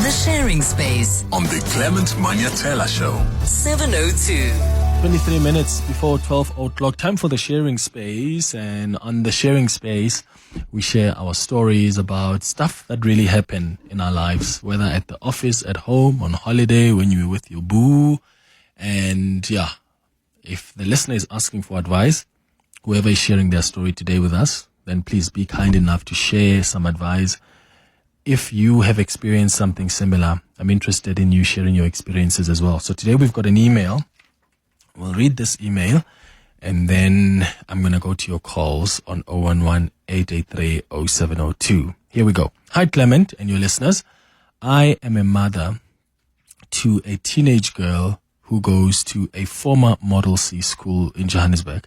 The Sharing Space on the Clement Manyathela Show. 702. 23 minutes before 12 o'clock. Time for the Sharing Space. And on the Sharing Space, we share our stories about stuff that really happen in our lives, whether at the office, at home, on holiday, when you're with your boo. And yeah, if the listener is asking for advice, whoever is sharing their story today with us, then please be kind enough to share some advice. If you have experienced something similar, I'm interested in you sharing your experiences as well. So today we've got an email. We'll read this email and then I'm going to go to your calls on 011-883-0702. Here we go. Hi, Clement and your listeners. I am a mother to a teenage girl who goes to a former Model C school in Johannesburg.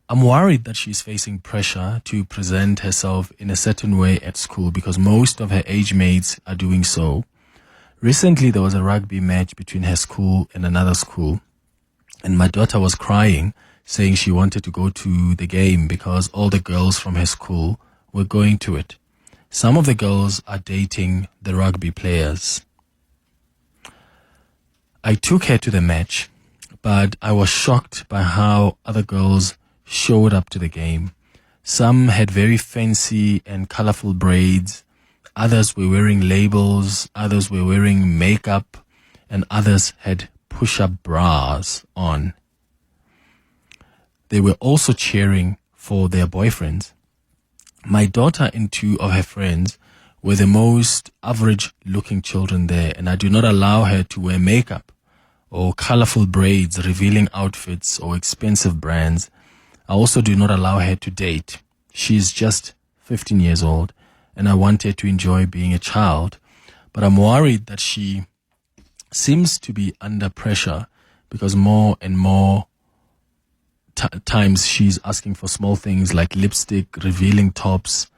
I'm worried that she's facing pressure to present herself in a certain way at school because most of her age mates are doing so. Recently, there was a rugby match between her school and another school, and my daughter was crying, saying she wanted to go to the game because all the girls from her school were going to it. Some of the girls are dating the rugby players. I took her to the match, but I was shocked by how other girls showed up to the game. Some had very fancy and colorful braids. Others were wearing labels. Others were wearing makeup. And others had push-up bras on. They were also cheering for their boyfriends. My daughter and two of her friends were the most average-looking children there, and I do not allow her to wear makeup or colorful braids, revealing outfits, or expensive brands. I also do not allow her to date. She's just 15 years old, and I want her to enjoy being a child. But I'm worried that she seems to be under pressure because more and more times she's asking for small things like lipstick, revealing tops,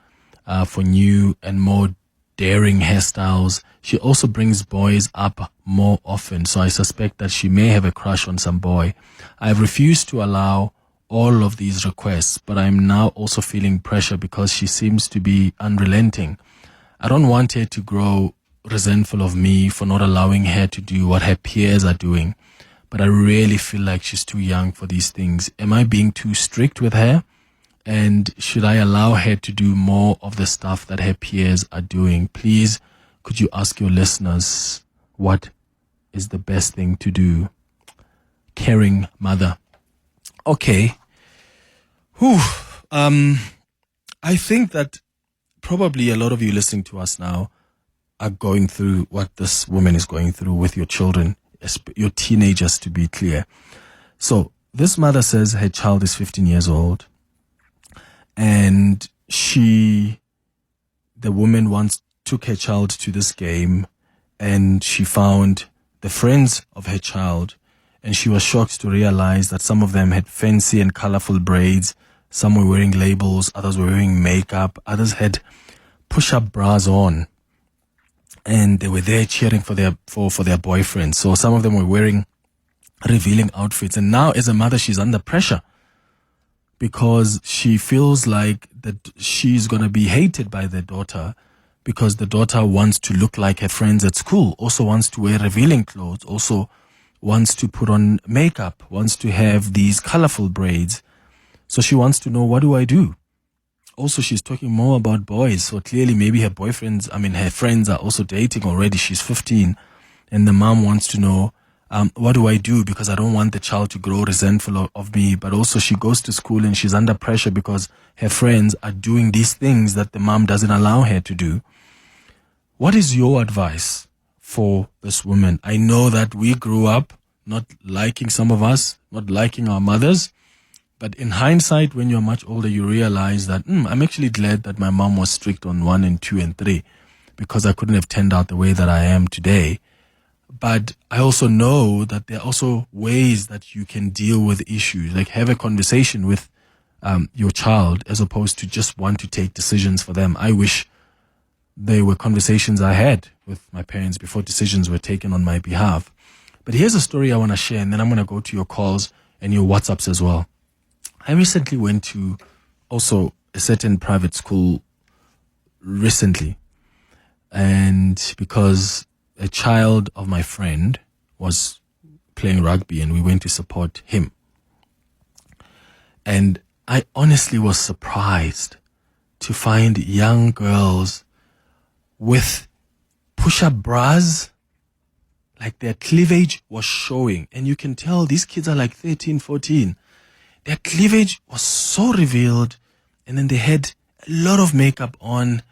for new and more daring hairstyles. She also brings boys up more often, so I suspect that she may have a crush on some boy. I've refused to allow all of these requests, but I'm now also feeling pressure because she seems to be unrelenting. I don't want her to grow resentful of me for not allowing her to do what her peers are doing, but I really feel like she's too young for these things. Am I being too strict with her? And should I allow her to do more of the stuff that her peers are doing? Please, could you ask your listeners what is the best thing to do? Caring mother. Okay. I think that probably a lot of you listening to us now are going through what this woman is going through with your children, your teenagers, to be clear. So this mother says her child is 15 years old and the woman took her child to this game and she found the friends of her child. And she was shocked to realize that some of them had fancy and colorful braids. Some were wearing labels. Others were wearing makeup. Others had push-up bras on. And they were there cheering for their boyfriends. So some of them were wearing revealing outfits. And now as a mother, she's under pressure because she feels like that she's going to be hated by the daughter because the daughter wants to look like her friends at school, also wants to wear revealing clothes, also wants to put on makeup, wants to have these colorful braids. So she wants to know, what do I do? Also, she's talking more about boys. So clearly maybe her friends are also dating already. She's 15. And the mom wants to know, what do I do? Because I don't want the child to grow resentful of me. But also she goes to school and she's under pressure because her friends are doing these things that the mom doesn't allow her to do. What is your advice for this woman? I know that we grew up not liking, some of us, not liking our mothers. But in hindsight, when you're much older, you realize that I'm actually glad that my mom was strict on 1 and 2 and 3 because I couldn't have turned out the way that I am today. But I also know that there are also ways that you can deal with issues, like have a conversation with your child as opposed to just want to take decisions for them. I wish there were conversations I had with my parents before decisions were taken on my behalf. But here's a story I want to share, and then I'm going to go to your calls and your WhatsApps as well. I recently went to also a certain private school recently, and because a child of my friend was playing rugby and we went to support him. And I honestly was surprised to find young girls with push-up bras, like their cleavage was showing. And you can tell these kids are like 13, 14. Their cleavage was so revealed. And then they had a lot of makeup on.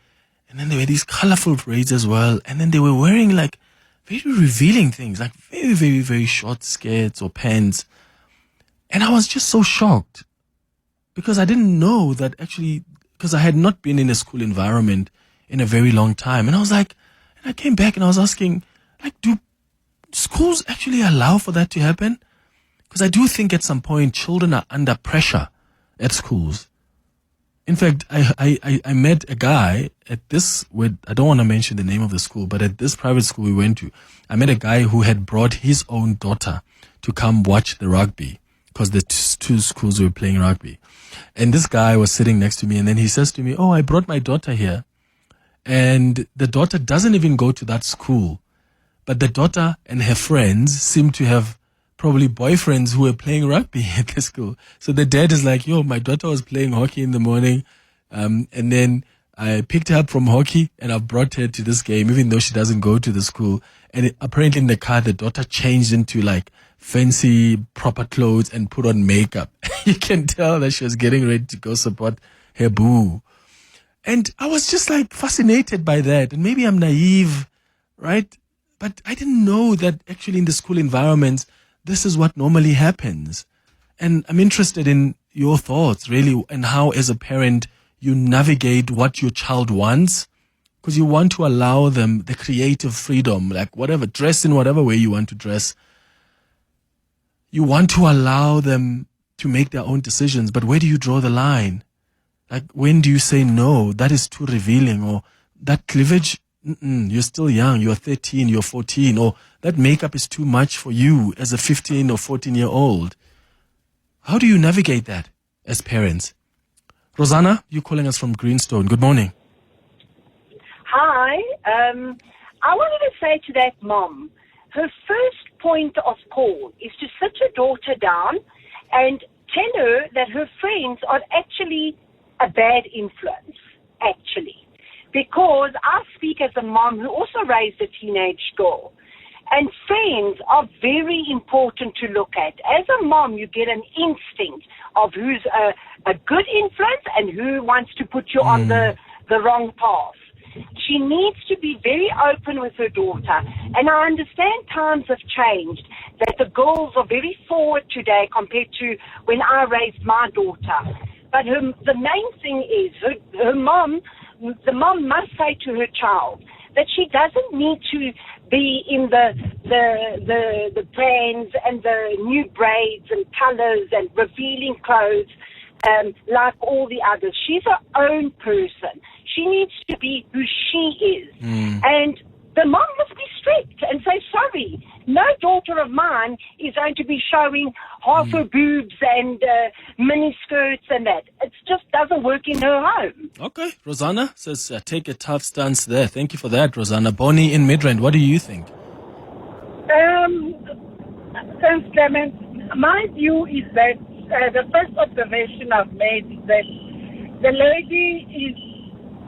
And then there were these colorful braids as well. And then they were wearing like very revealing things, like very, very, very short skirts or pants. And I was just so shocked because I didn't know that actually, because I had not been in a school environment in a very long time. And I was like, and I came back and I was asking, like, do schools actually allow for that to happen? Because I do think at some point children are under pressure at schools. In fact, I met a guy at this, I don't want to mention the name of the school, but at this private school we went to, I met a guy who had brought his own daughter to come watch the rugby because the two schools were playing rugby. And this guy was sitting next to me and then he says to me, oh, I brought my daughter here. And the daughter doesn't even go to that school. But the daughter and her friends seem to have probably boyfriends who were playing rugby at the school. So the dad is like, yo, my daughter was playing hockey in the morning. And then I picked her up from hockey and I brought her to this game, even though she doesn't go to the school. And apparently in the car, the daughter changed into like fancy, proper clothes and put on makeup. You can tell that she was getting ready to go support her boo. And I was just like fascinated by that. And maybe I'm naive, right? But I didn't know that actually in the school environments, this is what normally happens. And I'm interested in your thoughts, really, and how as a parent you navigate what your child wants, because you want to allow them the creative freedom, like whatever, dress in whatever way you want to dress. You want to allow them to make their own decisions, but where do you draw the line? Like, when do you say, no, that is too revealing, or that cleavage, you're still young, you're 13, you're 14, or that makeup is too much for you as a 15 or 14-year-old. How do you navigate that as parents? Rosanna, you're calling us from Greenstone. Good morning. Hi. I wanted to say to that mom, her first point of call is to sit your daughter down and tell her that her friends are actually a bad influence, actually. Because I speak as a mom who also raised a teenage girl. And friends are very important to look at. As a mom, you get an instinct of who's a good influence and who wants to put you on the wrong path. She needs to be very open with her daughter. And I understand times have changed, that the girls are very forward today compared to when I raised my daughter. But the main thing is the mom must say to her child that she doesn't need to be in the brands and the new braids and colors and revealing clothes like all the others. She's her own person. She needs to be who she is. And the mom must be strict and say, sorry, no daughter of mine is going to be showing half her boobs and mini skirts and that. It just doesn't work in her home. Okay, Rosanna says, take a tough stance there. Thank you for that, Rosanna. Bonnie in Midrand, what do you think? Thanks, Clement. My view is that the first observation I've made is that the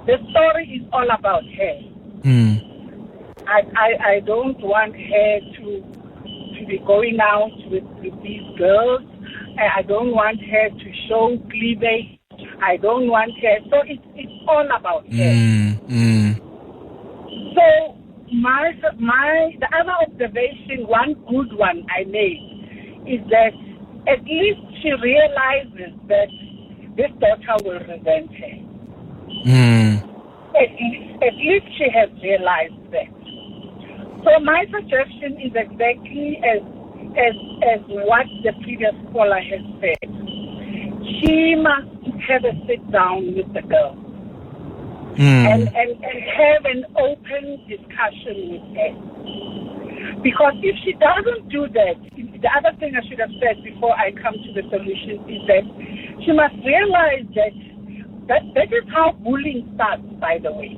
the story is all about her. I don't want her to be going out with these girls. I don't want her to show cleavage. I don't want her. So it's all about her. So the other observation, one good one I made, is that at least she realizes that this daughter will resent her. At least she has realized that. So my suggestion is exactly as what the previous caller has said. She must have a sit down with the girl and have an open discussion with her. Because if she doesn't do that, the other thing I should have said before I come to the solution is that she must realize that is how bullying starts, by the way.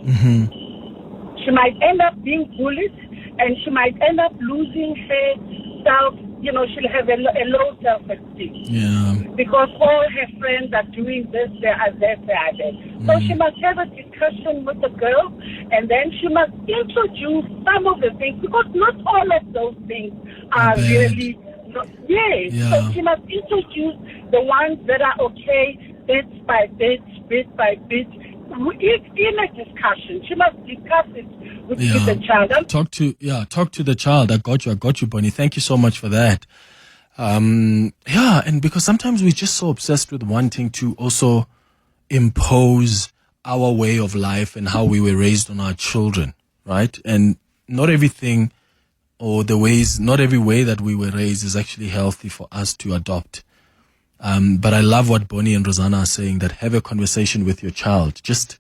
She might end up being bullied, and she might end up losing herself. She'll have a low self-esteem. Yeah. Because all her friends are doing this, they are this, they are that. So she must have a discussion with the girl, and then she must introduce some of the things, because not all of those things are really. Yes. Yeah. So she must introduce the ones that are okay, bit by bit, bit by bit. In a discussion, she must discuss it with the child. Talk to the child. I got you, Bonnie. Thank you so much for that. And because sometimes we're just so obsessed with wanting to also impose our way of life and how we were raised on our children, right? And not everything not every way that we were raised is actually healthy for us to adopt. But I love what Bonnie and Rosanna are saying, that have a conversation with your child. Just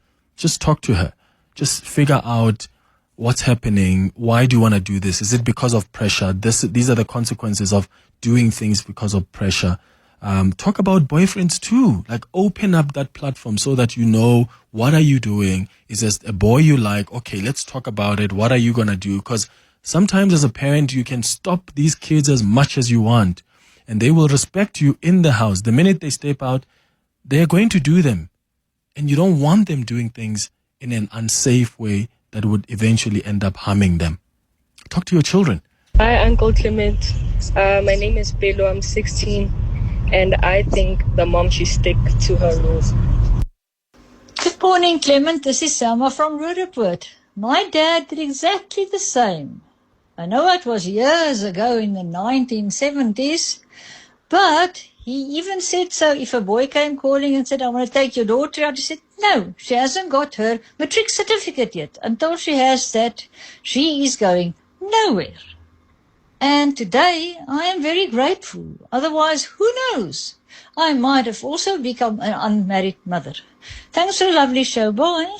talk to her. Just figure out what's happening. Why do you want to do this? Is it because of pressure? These are the consequences of doing things because of pressure. Talk about boyfriends too. Like, open up that platform so that you know, what are you doing? Is there a boy you like? Okay, let's talk about it. What are you going to do? Because sometimes as a parent, you can stop these kids as much as you want, and they will respect you in the house. The minute they step out, they're going to do them. And you don't want them doing things in an unsafe way that would eventually end up harming them. Talk to your children. Hi, Uncle Clement. My name is Bello. I'm 16. And I think the mom should stick to her rules. Good morning, Clement. This is Selma from Roodepoort. My dad did exactly the same. I know it was years ago in the 1970s, but he even said so. If a boy came calling and said, I want to take your daughter out, he said, no, she hasn't got her matric certificate yet. Until she has that, she is going nowhere. And today, I am very grateful. Otherwise, who knows? I might have also become an unmarried mother. Thanks for a lovely show. Bye.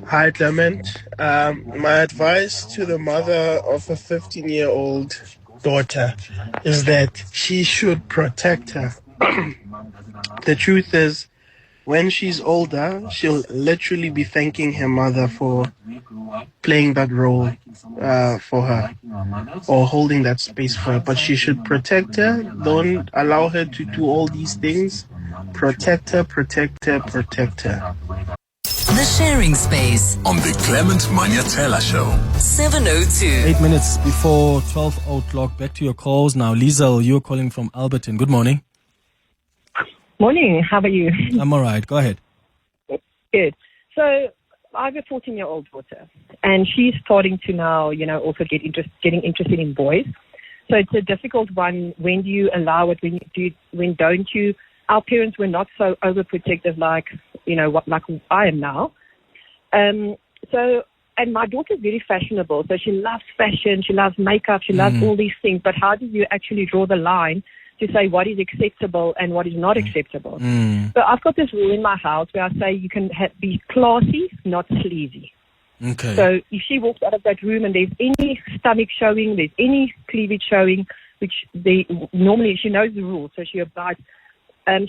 Hi, Clement. My advice to the mother of a 15-year-old daughter is that she should protect her. The truth is, when she's older, she'll literally be thanking her mother for playing that role for her, or holding that space for her. But she should protect her. Don't allow her to do all these things. Protect her, protect her, protect her. The Sharing Space On the Clement Manyathela Show. 7:02. 8 minutes before 12 o'clock. Back to your calls now. Liesel, you're calling from Alberton. Good morning. Morning. How are you? I'm all right. Go ahead. Good. So I have a 14-year-old daughter, and she's starting to now, also getting interested in boys. So it's a difficult one. When do you allow it? When don't you? Our parents were not so overprotective like I am now. And my daughter's very fashionable. So she loves fashion. She loves makeup. She loves all these things. But how do you actually draw the line to say what is acceptable and what is not acceptable? So I've got this rule in my house where I say you can be classy, not sleazy. Okay. So if she walks out of that room and there's any stomach showing, there's any cleavage showing, which normally she knows the rules, so she abides.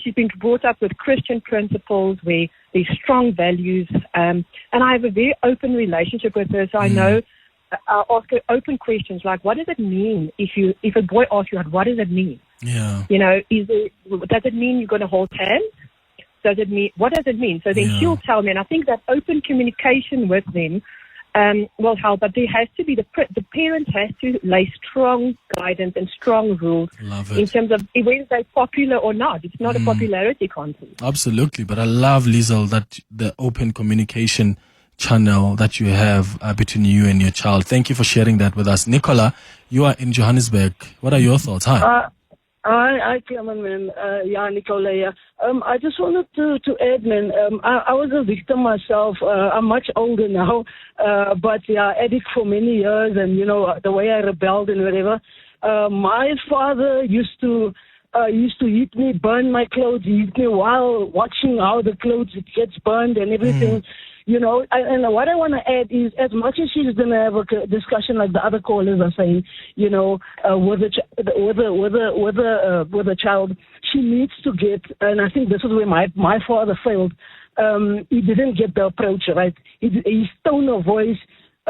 She's been brought up with Christian principles where there's strong values, and I have a very open relationship with her. So I know I'll ask her open questions like, "What does it mean if a boy asks you, what does it mean? Yeah. Does it mean you're going to hold hands? What does it mean?" So then she'll tell me, and I think that open communication with them will help. But there has to be the parent has to lay strong guidance and strong rules in terms of whether they're popular or not. It's not a popularity contest. Absolutely. But I love, Liesel, that the open communication channel that you have between you and your child. Thank you for sharing that with us. Nicola, you are in Johannesburg. What are your thoughts? Hi. Hi, Clement, man. Nicola here. I just wanted to add, man, I was a victim myself. I'm much older now, but addict for many years, and, the way I rebelled and whatever. My father used to hit me, burn my clothes, hit me while watching how the clothes gets burned and everything. And what I want to add is, as much as she's going to have a discussion like the other callers are saying, with a child, she needs to get, and I think this is where my father failed. He didn't get the approach right. His tone of voice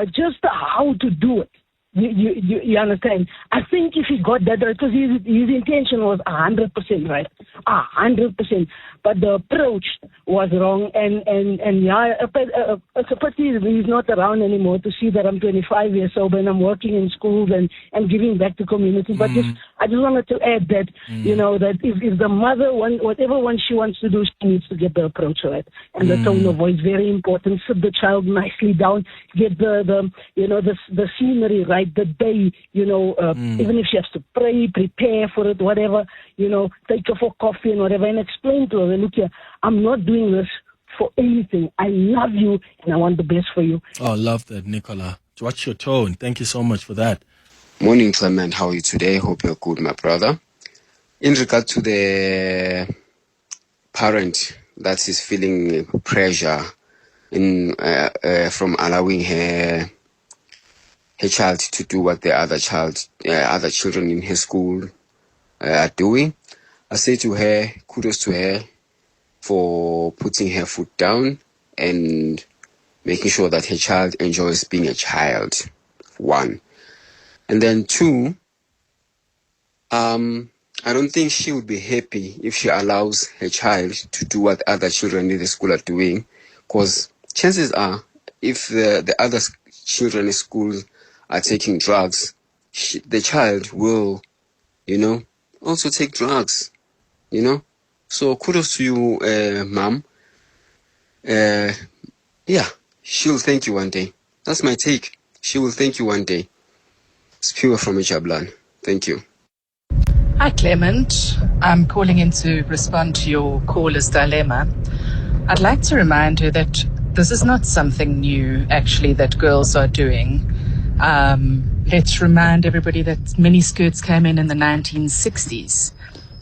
just how to do it. You understand? I think if he got that right, because his intention was 100% right, 100%, but the approach was wrong, and yeah, it's a pity he's not around anymore to see that I'm 25 years old and I'm working in schools and giving back to community. But I just wanted to add that, you know, that if the mother whatever one she wants to do, she needs to get the approach right, and the tone of voice very important. Sit the child nicely down, get the scenery right. The day, you know, even if she has to pray, prepare for it, whatever, you know, take her for coffee and whatever, and explain to her, look here, I'm not doing this for anything. I love you and I want the best for you. Oh, love that, Nicola. Watch your tone. Thank you so much for that. Morning, Clement. How are you today? Hope you're good, my brother. In regard to the parent that is feeling pressure from allowing her child to do what the other children in her school are doing, I say to her, kudos to her for putting her foot down and making sure that her child enjoys being a child, one. And then two, I don't think she would be happy if she allows her child to do what other children in the school are doing, because chances are, if the other children in school are taking drugs, the child will, you know, also take drugs, you know. So kudos to you, mom. Yeah, she'll thank you one day. That's my take. She will thank you one day. It's pure from Ijablan. Thank you. Hi, Clement. I'm calling in to respond to your caller's dilemma. I'd like to remind her that this is not something new, actually, that girls are doing. Let's remind everybody that miniskirts came in the 1960s,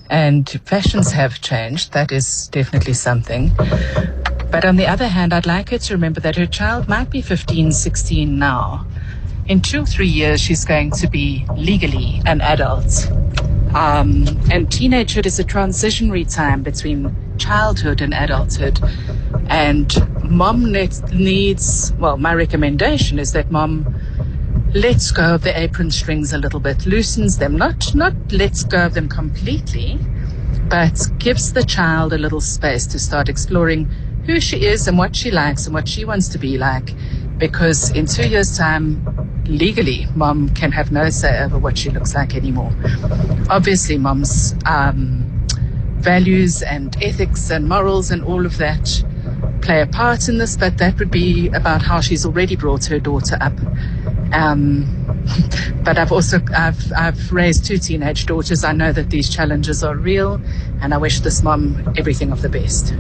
and fashions have changed. That is definitely something. But on the other hand, I'd like her to remember that her child might be 15, 16 now. In 2 or 3 years, she's going to be legally an adult. And teenagehood is a transitionary time between childhood and adulthood. And mom needs, well, my recommendation is that mom lets go of the apron strings a little bit, loosens them, not lets go of them completely, but gives the child a little space to start exploring who she is and what she likes and what she wants to be like. Because in 2 years' time, legally, mom can have no say over what she looks like anymore. Obviously, mom's values and ethics and morals and all of that play a part in this, but that would be about how she's already brought her daughter up. But I've raised 2 teenage daughters. I know that these challenges are real, and I wish this mom everything of the best.